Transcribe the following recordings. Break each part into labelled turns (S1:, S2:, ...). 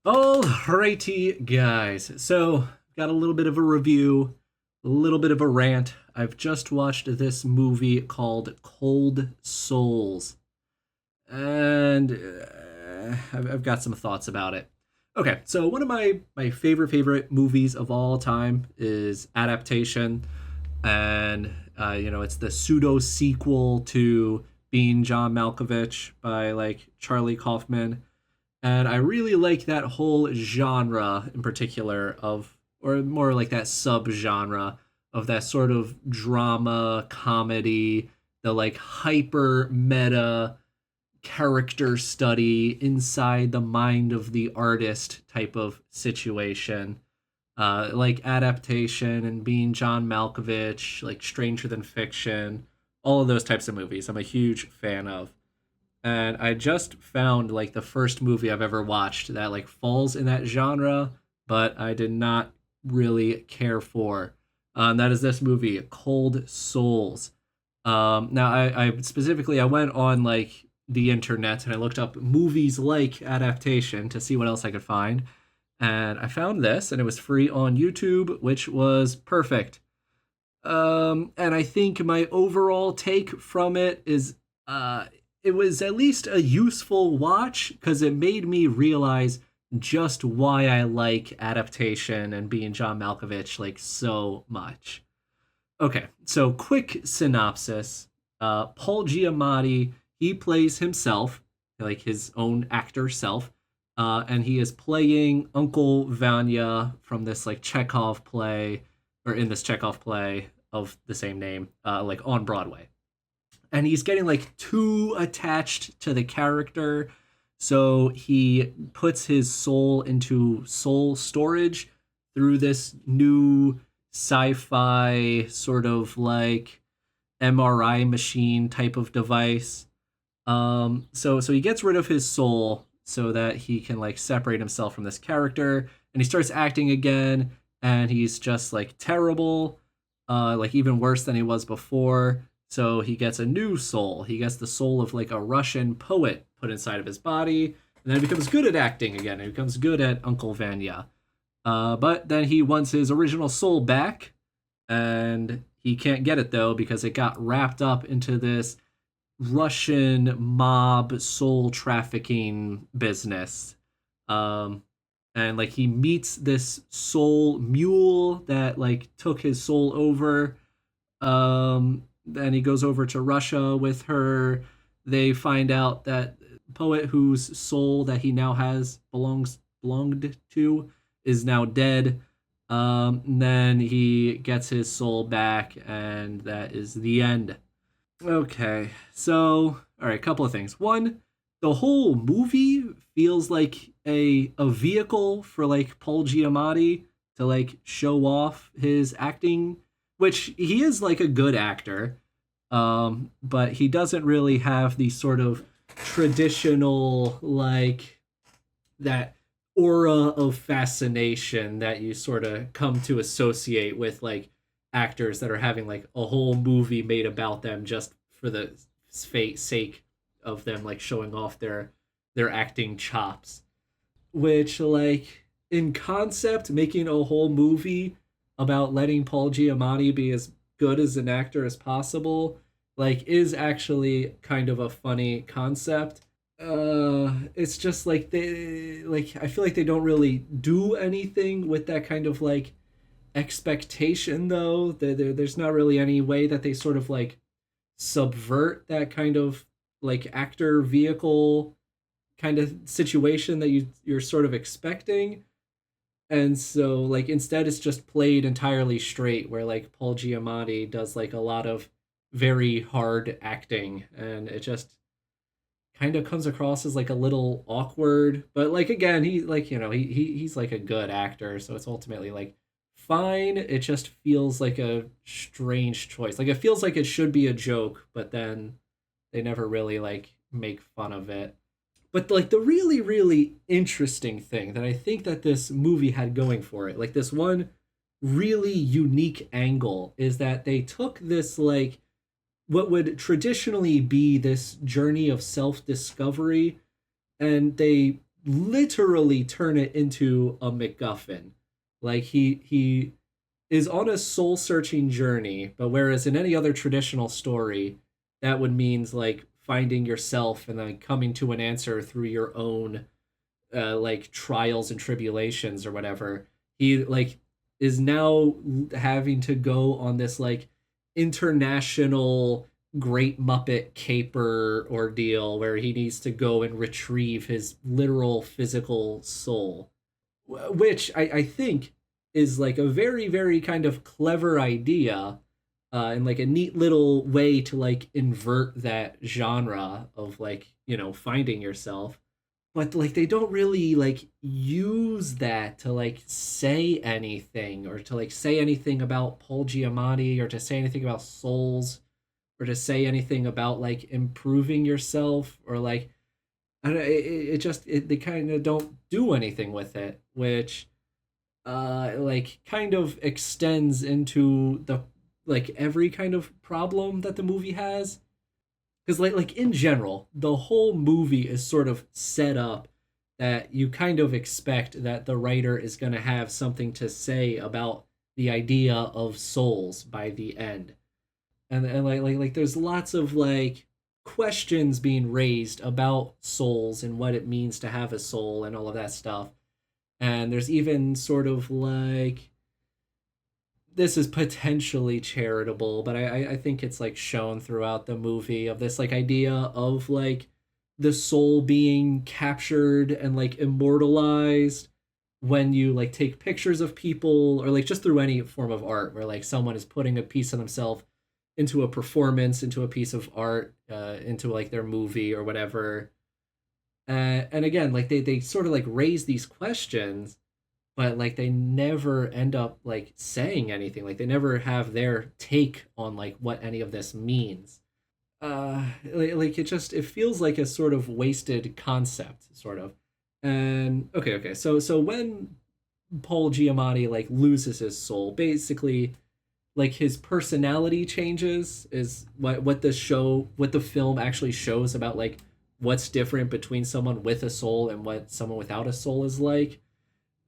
S1: Alrighty, guys. So, got a little bit of a review, a little bit of a rant. I've just watched this movie called Cold Souls, and I've got some thoughts about it. Okay, so one of my favorite movies of all time is Adaptation, and it's the pseudo sequel to Being John Malkovich by like Charlie Kaufman, and I really like that whole genre in particular of, or more like that subgenre of that sort of drama comedy, the like hyper meta character study inside the mind of the artist type of situation. Like Adaptation and Being John Malkovich, like Stranger Than Fiction, all of those types of movies I'm a huge fan of. And I just found like the first movie I've ever watched that like falls in that genre, but I did not really care for. That is this movie, Cold Souls. Now I specifically I went on like the internet and I looked up movies like Adaptation to see what else I could find, and I found this, and it was free on YouTube, which was perfect. And I think my overall take from it is it was at least a useful watch because it made me realize just why I like Adaptation and Being John Malkovich like so much. Okay, so quick synopsis. Paul Giamatti, he plays himself, like his own actor self, and he is playing Uncle Vanya from this like Chekhov play, or in this Chekhov play of the same name, like on Broadway. And he's getting like too attached to the character, so he puts his soul into soul storage through this new sci-fi sort of like MRI machine type of device. So he gets rid of his soul so that he can like separate himself from this character, and he starts acting again, and he's just like terrible, like even worse than he was before. So he gets a new soul. He gets the soul of like a Russian poet put inside of his body, and then he becomes good at acting again. He becomes good at Uncle Vanya. But then he wants his original soul back, and he can't get it though because it got wrapped up into this Russian mob soul trafficking business. Um, and like he meets this soul mule that like took his soul over. Then he goes over to Russia with her. They find out that poet whose soul that he now has belonged to is now dead. And then he gets his soul back, and that is the end. Okay, so all right, couple of things. One, the whole movie feels like a vehicle for like Paul Giamatti to like show off his acting, which he is like a good actor, but he doesn't really have the sort of traditional like that aura of fascination that you sort of come to associate with like actors that are having like a whole movie made about them just for the sake of them like showing off their acting chops, which like in concept making a whole movie about letting Paul Giamatti be as good as an actor as possible like is actually kind of a funny concept. It's just like they like I feel like they don't really do anything with that kind of like expectation though. There's not really any way that they sort of like subvert that kind of like actor vehicle kind of situation that you're sort of expecting. And so like instead it's just played entirely straight where like Paul Giamatti does like a lot of very hard acting, and it just kind of comes across as like a little awkward. But like again, he like he's like a good actor, so it's ultimately like fine. It just feels like a strange choice. Like it feels like it should be a joke, but then they never really like make fun of it. But like the really interesting thing that I think that this movie had going for it, like this one really unique angle, is that they took this like what would traditionally be this journey of self discovery, and they literally turn it into a MacGuffin. Like he is on a soul searching journey, but whereas in any other traditional story, that would means like finding yourself and then coming to an answer through your own like trials and tribulations or whatever. He like is now having to go on this like international great Muppet caper ordeal where he needs to go and retrieve his literal physical soul, which I think is like a very, very kind of clever idea and like a neat little way to like invert that genre of like, finding yourself. But like they don't really like use that to like say anything or to like say anything about Paul Giamatti or to say anything about souls or to say anything about like improving yourself or like I don't know, it just they kind of don't do anything with it, which like kind of extends into the like every kind of problem that the movie has because like in general the whole movie is sort of set up that you kind of expect that the writer is going to have something to say about the idea of souls by the end, and like there's lots of like questions being raised about souls and what it means to have a soul and all of that stuff. And there's even sort of like this is potentially charitable, but I think it's like shown throughout the movie of this like idea of like the soul being captured and like immortalized when you like take pictures of people or like just through any form of art where like someone is putting a piece of themselves into a performance, into a piece of art, into like their movie or whatever. And again, like they sort of like raise these questions, but like they never end up like saying anything. Like they never have their take on like what any of this means. Like it feels like a sort of wasted concept, sort of. And okay. So when Paul Giamatti like loses his soul, basically like his personality changes is what the film actually shows about like what's different between someone with a soul and what someone without a soul is like.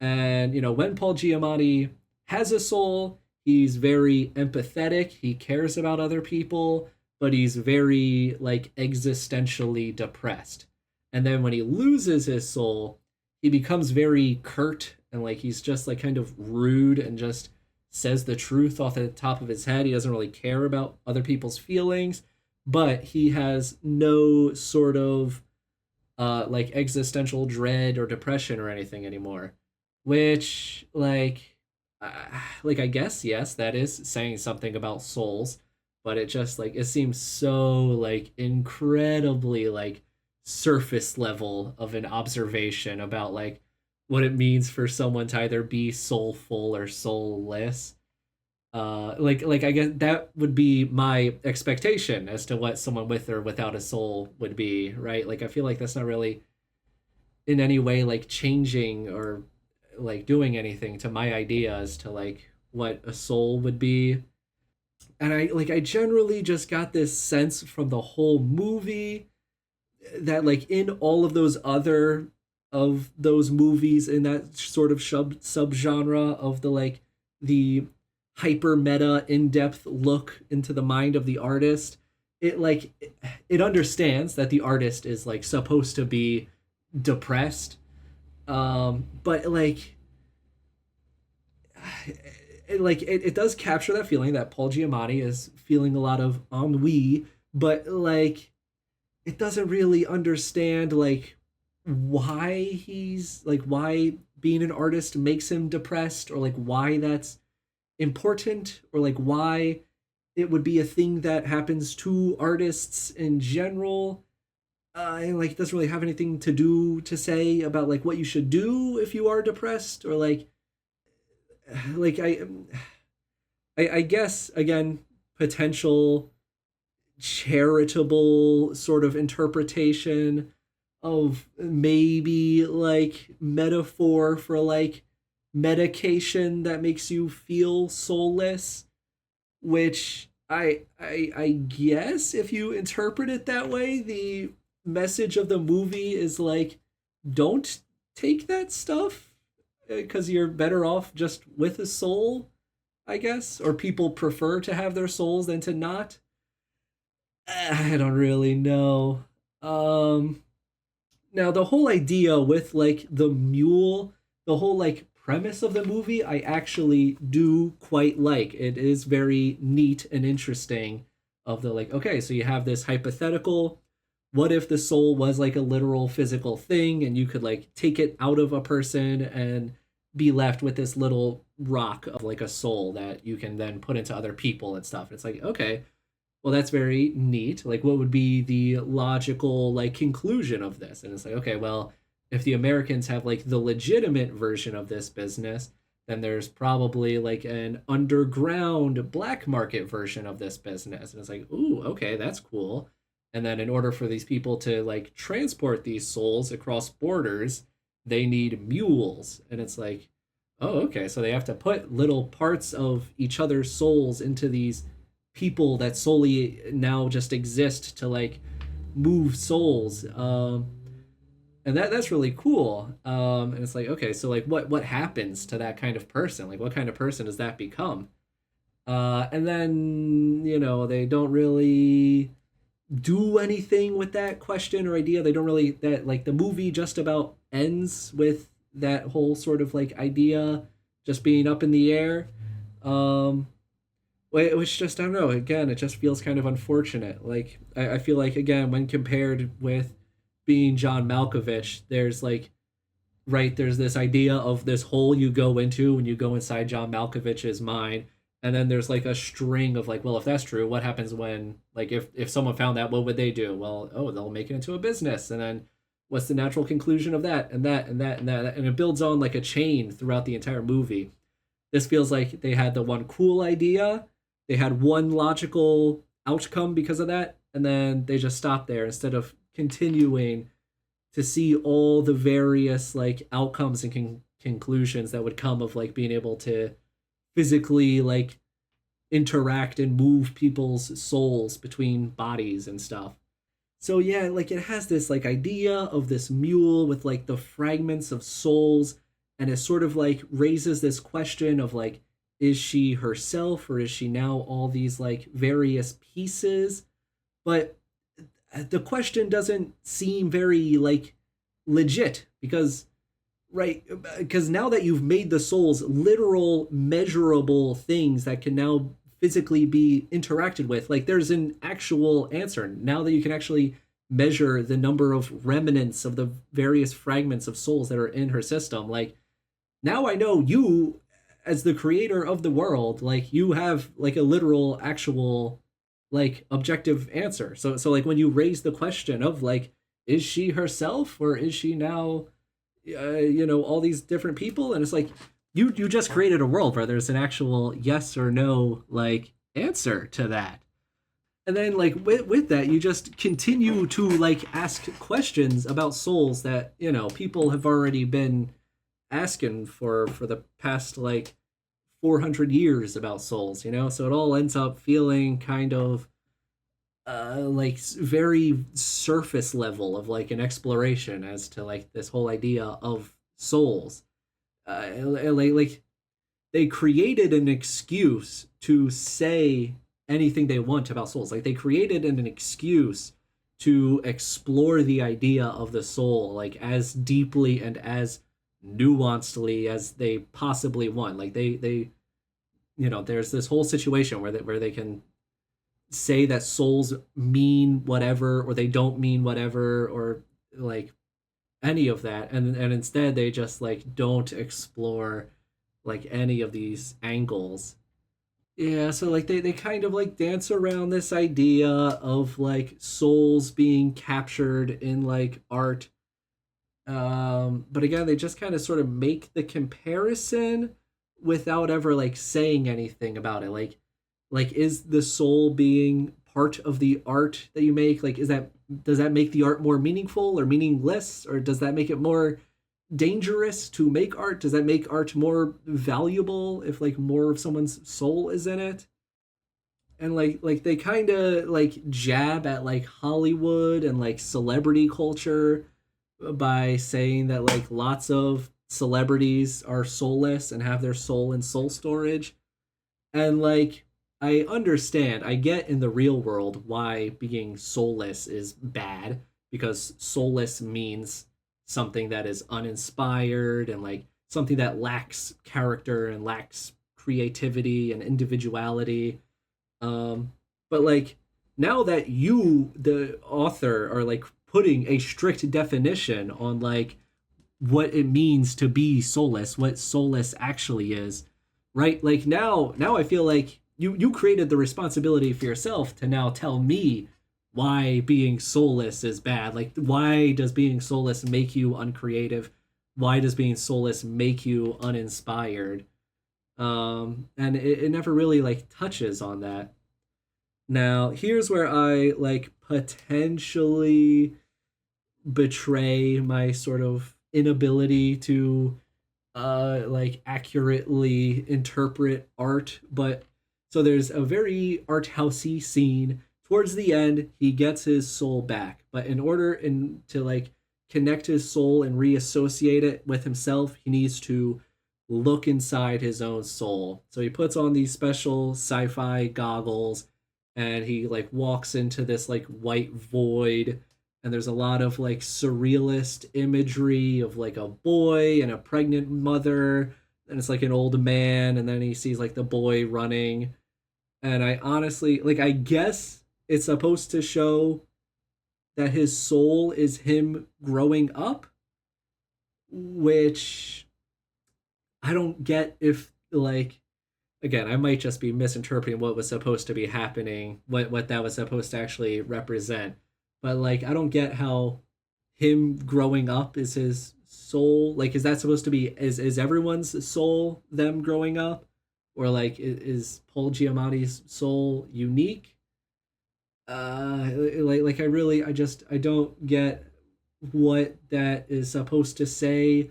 S1: And when Paul Giamatti has a soul, he's very empathetic, he cares about other people, but he's very like existentially depressed. And then when he loses his soul, he becomes very curt and like he's just like kind of rude and just says the truth off the top of his head. He doesn't really care about other people's feelings, but he has no sort of like existential dread or depression or anything anymore. Which uh, like I guess yes, that is saying something about souls, but it just like it seems so like incredibly like surface level of an observation about like what it means for someone to either be soulful or soulless. Like I guess that would be my expectation as to what someone with or without a soul would be, right? Like I feel like that's not really in any way like changing or like doing anything to my idea as to like what a soul would be. And I generally just got this sense from the whole movie that like in all of those other of those movies in that sort of subgenre of the like the hyper meta in-depth look into the mind of the artist, it like it understands that the artist is like supposed to be depressed, but like it does capture that feeling that Paul Giamatti is feeling a lot of ennui, but like it doesn't really understand like why being an artist makes him depressed or like why that's important or like why it would be a thing that happens to artists in general. And like it doesn't really have anything to do to say about like what you should do if you are depressed or like I guess again potential charitable sort of interpretation of maybe like metaphor for like medication that makes you feel soulless, which I guess if you interpret it that way, the message of the movie is like don't take that stuff because you're better off just with a soul, I guess, or people prefer to have their souls than to not. I don't really know. Um, Now the whole idea with like the mule, the whole like premise of the movie, I actually do quite like. It is very neat and interesting. Of the like, okay, so you have this hypothetical. What if the soul was like a literal physical thing, and you could like take it out of a person and be left with this little rock of like a soul that you can then put into other people and stuff. It's like, okay, well, that's very neat. Like, what would be the logical like conclusion of this? And it's like, okay, well, if the Americans have like the legitimate version of this business, then there's probably like an underground black market version of this business. And it's like, ooh, okay, that's cool. And then in order for these people to like transport these souls across borders, they need mules. And it's like, oh, okay, so they have to put little parts of each other's souls into these people that solely now just exist to like move souls. And that's really cool. And it's like, okay, so like what happens to that kind of person? Like what kind of person does that become? And then they don't really do anything with that question or idea. They don't really that like the movie just about ends with that whole sort of like idea just being up in the air. Um, which just I don't know. Again, it just feels kind of unfortunate. Like I feel like again when compared with being John Malkovich, there's like right there's this idea of this hole you go into when you go inside John Malkovich's mind, and then there's like a string of like, well, if that's true, what happens when like if someone found that, what would they do? Well, oh, they'll make it into a business, and then what's the natural conclusion of that and that and that and that, and it builds on like a chain throughout the entire movie. This feels like they had the one cool idea, they had one logical outcome because of that, and then they just stopped there instead of continuing to see all the various like outcomes and conclusions that would come of like being able to physically like interact and move people's souls between bodies and stuff. So yeah, like it has this like idea of this mule with like the fragments of souls, and it sort of like raises this question of like, is she herself or is she now all these like various pieces? But the question doesn't seem very like legit because right because now that you've made the souls literal measurable things that can now physically be interacted with, like there's an actual answer now that you can actually measure the number of remnants of the various fragments of souls that are in her system. Like now I know you as the creator of the world, like you have like a literal actual like objective answer. So like when you raise the question of like, is she herself or is she now all these different people? And it's like you just created a world where there's an actual yes or no like answer to that. And then like with that you just continue to like ask questions about souls that people have already been asking for the past like 400 years about souls, so it all ends up feeling kind of like very surface level of like an exploration as to like this whole idea of souls. Like they created an excuse to say anything they want about souls. Like they created an excuse to explore the idea of the soul like as deeply and as nuancedly as they possibly want. Like they there's this whole situation where they can say that souls mean whatever or they don't mean whatever or like any of that, and instead they just like don't explore like any of these angles. Yeah, so like they kind of like dance around this idea of like souls being captured in like art. But again, they just kind of sort of make the comparison without ever like saying anything about it. Like is the soul being part of the art that you make? Like is that does that make the art more meaningful or meaningless, or does that make it more dangerous to make art? Does that make art more valuable if like more of someone's soul is in it? And like they kind of like jab at like Hollywood and like celebrity culture by saying that like lots of celebrities are soulless and have their soul in soul storage. And like I understand, I get in the real world why being soulless is bad, because soulless means something that is uninspired and like something that lacks character and lacks creativity and individuality. Um, but like now that you, the author, are like putting a strict definition on like what it means to be soulless, what soulless actually is, right? Like now I feel like you created the responsibility for yourself to now tell me why being soulless is bad. Like why does being soulless make you uncreative? Why does being soulless make you uninspired? And it never really like touches on that. Now, here's where I like potentially betray my sort of inability to like accurately interpret art. But so there's a very art housey scene towards the end. He gets his soul back, but in order to like connect his soul and reassociate it with himself, he needs to look inside his own soul. So he puts on these special sci-fi goggles and he like walks into this like white void, and there's a lot of like surrealist imagery of like a boy and a pregnant mother, and it's like an old man, and then he sees like the boy running. And I honestly like, I guess it's supposed to show that his soul is him growing up, which I don't get. If like, again, I might just be misinterpreting what was supposed to be happening, what that was supposed to actually represent. But like, I don't get how him growing up is his soul. Like, is that supposed to be, is everyone's soul them growing up, or like is Paul Giamatti's soul unique? Like I really, I don't get what that is supposed to say.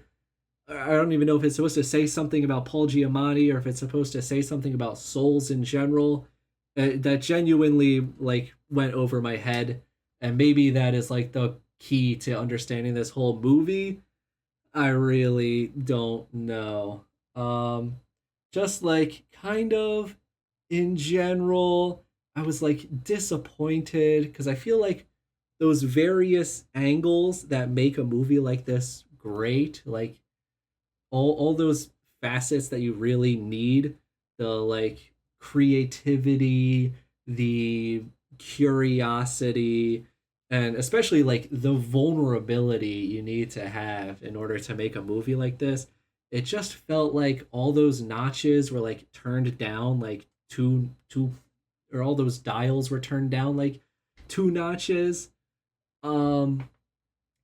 S1: I don't even know if it's supposed to say something about Paul Giamatti or if it's supposed to say something about souls in general. That genuinely like went over my head, and maybe that is like the key to understanding this whole movie. I really don't know. Um, just like kind of in general, I was like disappointed because I feel like those various angles that make a movie like this great, like all those facets that you really need, the like creativity, the curiosity, and especially like the vulnerability you need to have in order to make a movie like this. It just felt like all those notches were like turned down like two, or all those dials were turned down like two notches. um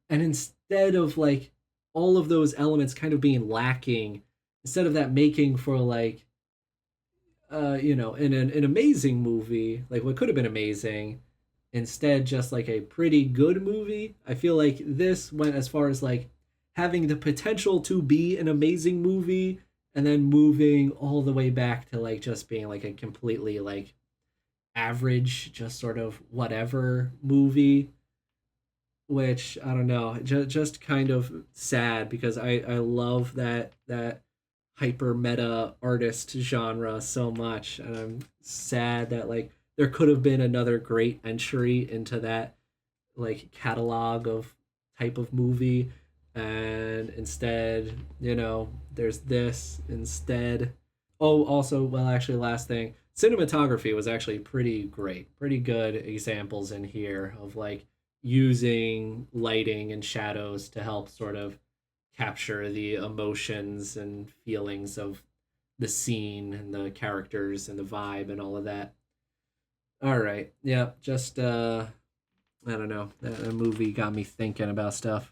S1: and instead of like all of those elements kind of being lacking, instead of that making for like in an amazing movie, like what could have been amazing, instead just like a pretty good movie. I feel like this went as far as like having the potential to be an amazing movie, and then moving all the way back to like just being like a completely like average, just sort of whatever movie. Which I don't know, just kind of sad, because I love that hyper meta artist genre so much, and I'm sad that like there could have been another great entry into that like catalog of type of movie, and instead, there's this instead. Oh, also, well, actually, last thing, cinematography was actually pretty great, pretty good examples in here of like using lighting and shadows to help sort of capture the emotions and feelings of the scene and the characters and the vibe and all of that. All right. Yeah, just I don't know. That movie got me thinking about stuff.